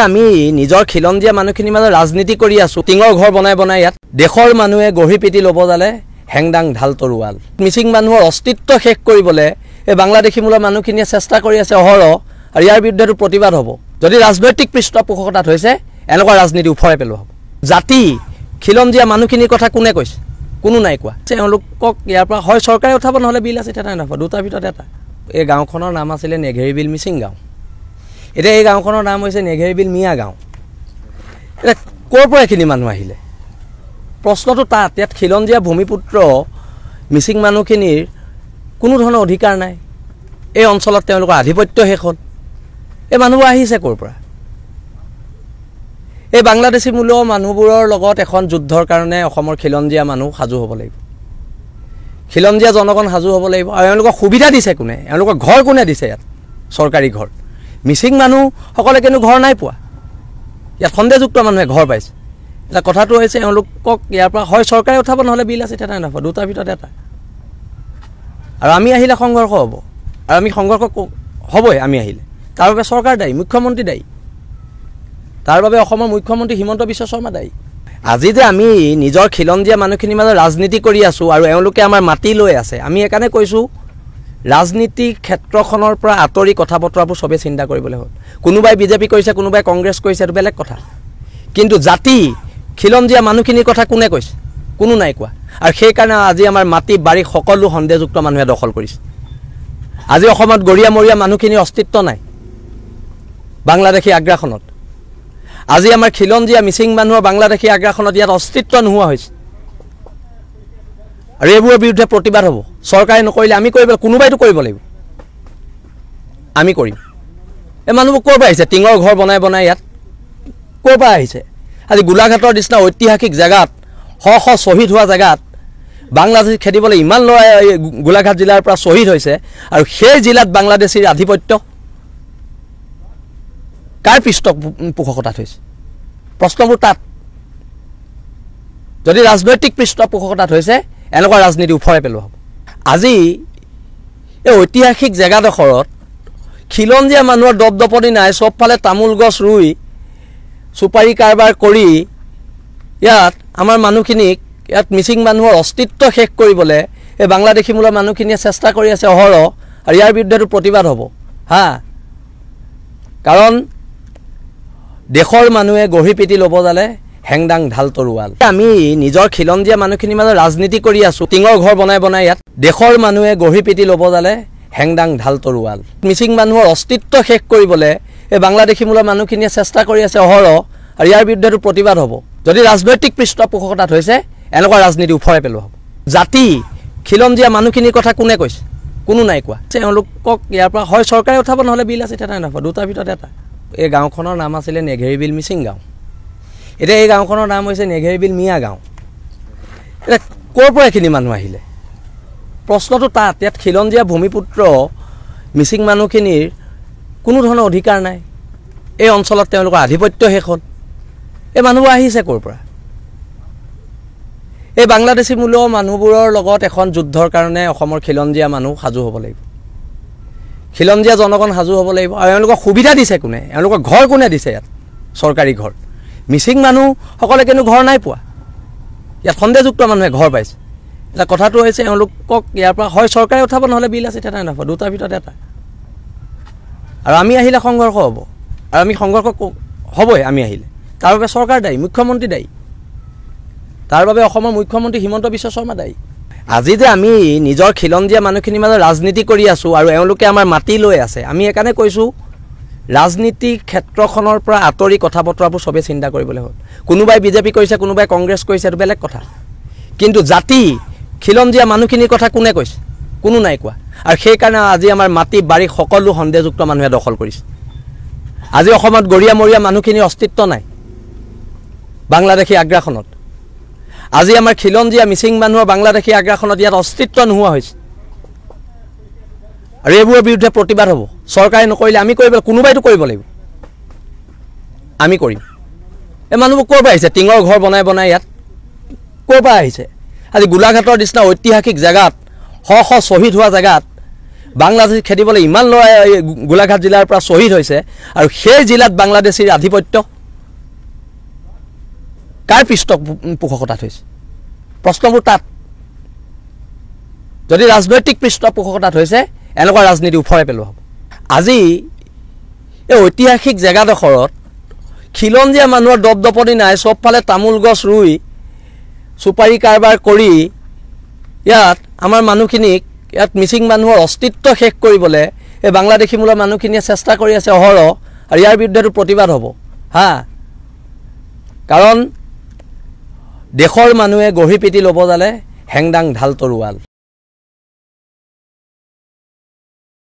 আমি নিজৰ খিলঞ্জীয়া মানুহখিনিৰ মাজত ৰাজনীতি কৰি আছো টিঙৰ ঘৰ বনাই বনাই ইয়াত দেশৰ মানুহে গঢ়ি পিটি ল'ব জালে হেংদাং ঢাল তৰুৱাল মিচিং মানুহৰ অস্তিত্ব শেষ কৰিবলৈ এই বাংলাদেশী মূলৰ মানুহখিনিয়ে চেষ্টা কৰি আছে অহৰহ আৰু ইয়াৰ বিৰুদ্ধে প্ৰতিবাদ হ'ব যদি ৰাজনৈতিক পৃষ্ঠপোষকতাত হৈছে এনেকুৱা ৰাজনীতি উফৰাই পেলোৱা হ'ব জাতি খিলঞ্জীয়া মানুহখিনিৰ কথা কোনে কৈছে কোনো নাই কোৱা তেওঁলোকক ইয়াৰ পৰা হয় চৰকাৰে উঠাব নহ'লে বিল আছে এটা নাপাব দুটাৰ ভিতৰত এটা এই গাঁওখনৰ নাম আছিলে নেঘেৰিবিল মিচিং গাঁও এতিয়া এই গাঁওখনৰ নাম হৈছে নেঘেৰিবিল মিয়া গাঁও এতিয়া ক'ৰ পৰা এইখিনি মানুহ আহিলে প্ৰশ্নটো তাত ইয়াত খিলঞ্জীয়া ভূমিপুত্ৰ মিচিং মানুহখিনিৰ কোনো ধৰণৰ অধিকাৰ নাই এই অঞ্চলত তেওঁলোকৰ আধিপত্য শেষ হ'ল এই মানুহবোৰ আহিছে ক'ৰ পৰা এই বাংলাদেশী মূলৰ মানুহবোৰৰ লগত এখন যুদ্ধৰ কাৰণে অসমৰ খিলঞ্জীয়া মানুহ সাজু হ'ব লাগিব খিলঞ্জীয়া জনগণ সাজু হ'ব লাগিব আৰু এওঁলোকক সুবিধা দিছে কোনে এওঁলোকক ঘৰ কোনে দিছে ইয়াত চৰকাৰী ঘৰ মিচিং মানুহসকলে কিন্তু ঘৰ নাই পোৱা ইয়াত সন্দেহযুক্ত মানুহে ঘৰ পাইছে এটা কথাটো হৈছে এওঁলোকক ইয়াৰ পৰা হয় চৰকাৰে উঠাব নহ'লে বিল আছে এটা নাপাব দুটাৰ ভিতৰত এটা আৰু আমি আহিলে সংঘৰ্ষ হ'ব আৰু আমি সংঘৰ্ষ হ'বই আমি আহিলে তাৰ বাবে চৰকাৰ দায়ী মুখ্যমন্ত্ৰী দায়ী তাৰ বাবে অসমৰ মুখ্যমন্ত্ৰী হিমন্ত বিশ্ব শৰ্মা দায়ী আজি যে আমি নিজৰ খিলঞ্জীয়া মানুহখিনিৰ মাজত ৰাজনীতি কৰি আছো আৰু এওঁলোকে আমাৰ মাটি লৈ আছে আমি এইকাৰণে কৈছোঁ ৰাজনীতিক ক্ষেত্ৰখনৰ পৰা আঁতৰি কথা বতৰাবোৰ চবেই চিন্তা কৰিবলৈ হ'ল কোনোবাই বিজেপি কৰিছে কোনোবাই কংগ্ৰেছ কৰিছে এইটো বেলেগ কথা কিন্তু জাতি খিলঞ্জীয়া মানুহখিনিৰ কথা কোনে কৈছে কোনো নাই কোৱা আৰু সেইকাৰণে আজি আমাৰ মাটি বাৰী সকলো সন্দেহযুক্ত মানুহে দখল কৰিছে আজি অসমত গৰিয়ামৰীয়া মানুহখিনিৰ অস্তিত্ব নাই বাংলাদেশী আগ্ৰাসনত আজি আমাৰ খিলঞ্জীয়া মিচিং মানুহৰ বাংলাদেশী আগ্ৰাসনত ইয়াত অস্তিত্ব নোহোৱা হৈছে আৰু এইবোৰৰ বিৰুদ্ধে প্ৰতিবাদ হ'ব চৰকাৰে নকৰিলে আমি কৰিব কোনোবাইতো কৰিব লাগিব আমি কৰিম এই মানুহবোৰ ক'ৰ পৰা আহিছে টিঙৰ ঘৰ বনাই বনাই ইয়াত ক'ৰ পৰা আহিছে আজি গোলাঘাটৰ নিচিনা ঐতিহাসিক জেগাত শ শ শ্বহীদ হোৱা জেগাত বাংলাদেশী খেদিবলৈ ইমান ল'ৰাই গোলাঘাট জিলাৰ পৰা শ্বহীদ হৈছে আৰু সেই জিলাত বাংলাদেশীৰ আধিপত্য কাৰ পৃষ্ঠপোষকতাত হৈছে প্ৰশ্নবোৰ তাত যদি ৰাজনৈতিক পৃষ্ঠপোষকতাত হৈছে এনেকুৱা ৰাজনীতি উফৰাই পেলোৱা হ'ব আজি এই ঐতিহাসিক জেগাডোখৰত খিলঞ্জীয়া মানুহৰ দপদপনি নাই চবফালে তামোল গছ ৰুই চুপাৰী কাৰবাৰ কৰি ইয়াত আমাৰ মানুহখিনিক ইয়াত মিচিং মানুহৰ অস্তিত্ব শেষ কৰিবলৈ এই বাংলাদেশী মূলৰ মানুহখিনিয়ে চেষ্টা কৰি আছে অহৰহ আৰু ইয়াৰ বিৰুদ্ধে প্ৰতিবাদ হ'ব হা কাৰণ দেশৰ মানুহে গঢ়ি পিটি ল'ব জালে হেংদাং ঢাল তৰুৱাল আমি নিজৰ খিলঞ্জীয়া মানুহখিনিৰ মাজত ৰাজনীতি কৰি আছো টিঙৰ ঘৰ বনাই বনাই ইয়াত দেশৰ মানুহে গঢ়ি পিটি ল'ব জালে হেংদাং ঢাল তৰুৱাল মিচিং মানুহৰ অস্তিত্ব শেষ কৰিবলৈ এই বাংলাদেশী মূলৰ মানুহখিনিয়ে চেষ্টা কৰি আছে অহৰহ আৰু ইয়াৰ বিৰুদ্ধে প্ৰতিবাদ হ'ব যদি ৰাজনৈতিক পৃষ্ঠপোষকতাত হৈছে এনেকুৱা ৰাজনীতি উফৰাই পেলোৱা হ'ব জাতি খিলঞ্জীয়া মানুহখিনিৰ কথা কোনে কৈছে কোনো নাই কোৱা তেওঁলোকক ইয়াৰ পৰা হয় চৰকাৰে উঠাব নহ'লে বিল আছে এটা নাপাব দুটাৰ ভিতৰত এটা এই গাঁওখনৰ নাম আছিলে নেঘেৰিবিল মিচিং গাঁও এতিয়া এই গাঁওখনৰ নাম হৈছে নেঘেৰিবিল মিয়া গাঁও এতিয়া ক'ৰ পৰা এইখিনি মানুহ আহিলে প্ৰশ্নটো তাত ইয়াত খিলঞ্জীয়া ভূমিপুত্ৰ মিচিং মানুহখিনিৰ কোনো ধৰণৰ অধিকাৰ নাই এই অঞ্চলত তেওঁলোকৰ আধিপত্য শেষ হ'ল এই মানুহবোৰ আহিছে ক'ৰ পৰা এই বাংলাদেশী মূলৰ মানুহবোৰৰ লগত এখন যুদ্ধৰ কাৰণে অসমৰ খিলঞ্জীয়া মানুহ সাজু হ'ব লাগিব খিলঞ্জীয়া জনগণ সাজু হ'ব লাগিব আৰু এওঁলোকক সুবিধা দিছে কোনে এওঁলোকক ঘৰ কোনে দিছে ইয়াত চৰকাৰী ঘৰ মিচিং মানুহসকলে কিন্তু ঘৰ নাই পোৱা ইয়াত সন্দেহযুক্ত মানুহে ঘৰ পাইছে এটা কথাটো হৈছে এওঁলোকক ইয়াৰ পৰা হয় চৰকাৰে উঠাব নহ'লে বিল আছে এটা নাপাব দুটাৰ ভিতৰত এটা আৰু আমি আহিলে সংঘৰ্ষ হ'ব আৰু আমি সংঘৰ্ষ হ'বই আমি আহিলে তাৰ বাবে চৰকাৰ দায়ী মুখ্যমন্ত্ৰী দায়ী তাৰ বাবে অসমৰ মুখ্যমন্ত্ৰী হিমন্ত বিশ্ব শৰ্মা দায়ী আজি যে আমি নিজৰ খিলঞ্জীয়া মানুহখিনিৰ মাজত ৰাজনীতি কৰি আছো আৰু এওঁলোকে আমাৰ মাটি লৈ আছে আমি এইকাৰণে কৈছোঁ ৰাজনীতিক ক্ষেত্ৰখনৰ পৰা আঁতৰি কথা বতৰাবোৰ চবেই চিন্তা কৰিবলৈ হ'ল কোনোবাই বিজেপি কৰিছে কোনোবাই কংগ্ৰেছ কৰিছে এইটো বেলেগ কথা কিন্তু জাতি খিলঞ্জীয়া মানুহখিনিৰ কথা কোনে কৈছে কোনো নাই কোৱা আৰু সেইকাৰণে আজি আমাৰ মাটি বাৰী সকলো সন্দেহযুক্ত মানুহে দখল কৰিছে আজি অসমত গৰিয়ামৰীয়া মানুহখিনিৰ অস্তিত্ব নাই বাংলাদেশী আগ্ৰাসনত আজি আমাৰ খিলঞ্জীয়া মিচিং মানুহৰ বাংলাদেশী আগ্ৰাসনত ইয়াত অস্তিত্ব নোহোৱা হৈছে আৰু এইবোৰৰ বিৰুদ্ধে প্ৰতিবাদ হ'ব চৰকাৰে নকৰিলে আমি কৰিব কোনোবাইতো কৰিব লাগিব আমি কৰিম এই মানুহবোৰ ক'ৰ পৰা আহিছে টিঙৰ ঘৰ বনাই বনাই ইয়াত ক'ৰ পৰা আহিছে আজি গোলাঘাটৰ নিচিনা ঐতিহাসিক জেগাত শ শ শ্বহীদ হোৱা জেগাত বাংলাদেশ খেদিবলৈ ইমান ল'ৰাই গোলাঘাট জিলাৰ পৰা শ্বহীদ হৈছে আৰু সেই জিলাত বাংলাদেশীৰ আধিপত্য কাৰ পৃষ্ঠপোষকতাত হৈছে প্ৰশ্নবোৰ তাত যদি ৰাজনৈতিক পৃষ্ঠপোষকতাত হৈছে এনেকুৱা ৰাজনীতি উফৰাই পেলোৱা হ'ব আজি এই ঐতিহাসিক জেগাডোখৰত খিলঞ্জীয়া মানুহৰ দপদপনি নাই চবফালে তামোল গছ ৰুই চুপাৰী কাৰবাৰ কৰি ইয়াত আমাৰ মানুহখিনিক ইয়াত মিচিং মানুহৰ অস্তিত্ব শেষ কৰিবলৈ এই বাংলাদেশীমূলৰ মানুহখিনিয়ে চেষ্টা কৰি আছে অহৰহ আৰু ইয়াৰ বিৰুদ্ধেতো প্ৰতিবাদ হ'ব হা কাৰণ দেশৰ মানুহে গঢ়ি পিটি ল'ব জালে হেংদাং ঢাল তৰোৱাল